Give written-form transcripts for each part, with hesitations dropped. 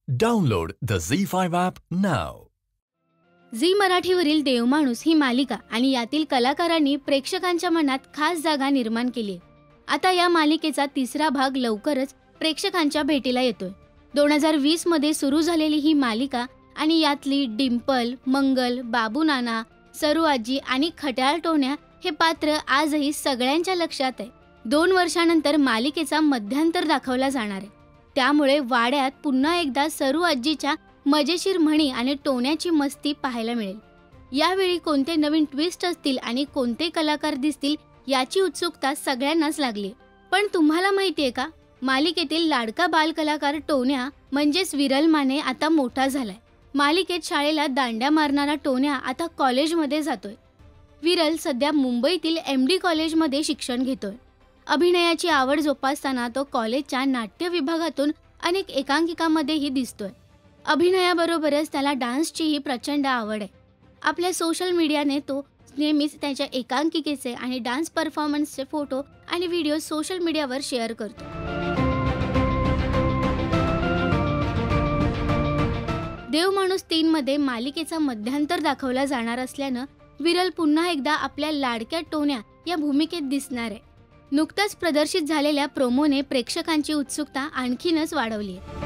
Download the ZEE5 app now. Zee मराठीवरील देवमाणूस ही मालिका आणि यातील कलाकारांनी प्रेक्षकांच्या मनात खास जागा निर्माण केली आहे. आता या मालिकेचा तिसरा भाग लवकरच प्रेक्षकांच्या भेटीला येतोय. 2020 मध्ये सुरू झालेली ही मालिका आणि यातली डिंपल, मंगल, बाबू नाना, सरू आजी आणि खट्याळ टोन्या हे पात्र आजही सगळ्यांच्या लक्षात आहे. 2 वर्षांनंतर मालिकेचा मध्यांतर दाखवला जाणार आहे. त्यामुळे वाड्यात पुन्हा एकदा सरू आजीच्या मजेशीर म्हणी आणि टोण्याची मस्ती पाहायला मिळेल. यावेळी कोणते नवीन ट्विस्ट असतील आणि कोणते कलाकार दिसतील याची उत्सुकता सगळ्यांनाच लागली. पण तुम्हाला माहितीये का, मालिकेतील लाडका बालकलाकार टोन्या म्हणजेच विरल माने आता मोठा झालाय. मालिकेत शाळेला दांड्या मारणारा टोन्या आता कॉलेजमध्ये जातोय. विरल सध्या मुंबईतील MD कॉलेजमध्ये शिक्षण घेतोय. अभिनयाची आवड जोपासताना तो कॉलेजच्या नाट्य विभागातून अनेक एकांकिकांमध्येही दिसतोय. अभिनयाबरोबरच त्याला डान्सचीही प्रचंड आवड आहे. आपल्या सोशल मीडियाने तो नेहमीच त्याच्या एकांकिकेचे आणि डान्स परफॉर्मन्सचे फोटो आणि व्हिडिओ सोशल मीडियावर शेअर करतो. देवमाणूस 3 मध्ये मालिकेचा मध्यांतर दाखवला जाणार असल्यानं विरल पुन्हा एकदा आपल्या लाडक्या टोन्या या भूमिकेत दिसणार आहे. नुकताच प्रदर्शित झालेल्या प्रोमोने प्रेक्षकांची उत्सुकता आणखीनच वाढवली आहे.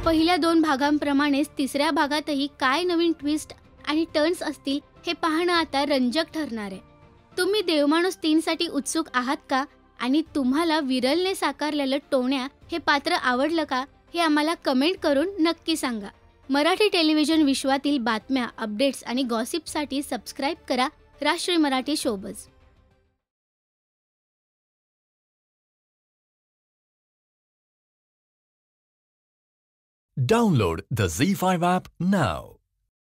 पहिल्या 2 भागांप्रमाणेच तिसऱ्या भागातही काय नवीन ट्विस्ट आणि टर्न्स असतील हे पाहणं आता रंजक ठरणार आहे. तुम्ही देवमाणूस 3 साठी उत्सुक आहात का? आणि तुम्हाला विरलने साकारलेलं टोण्या हे पात्र आवडलं का? हे आम्हाला कमेंट करून नक्की सांगा. मराठी टेलिव्हिजन विश्वातील बातम्या, अपडेट्स आणि गॉसिपसाठी सबस्क्राईब करा राष्ट्रीय Marathi showbiz. Download the ZEE5 app now.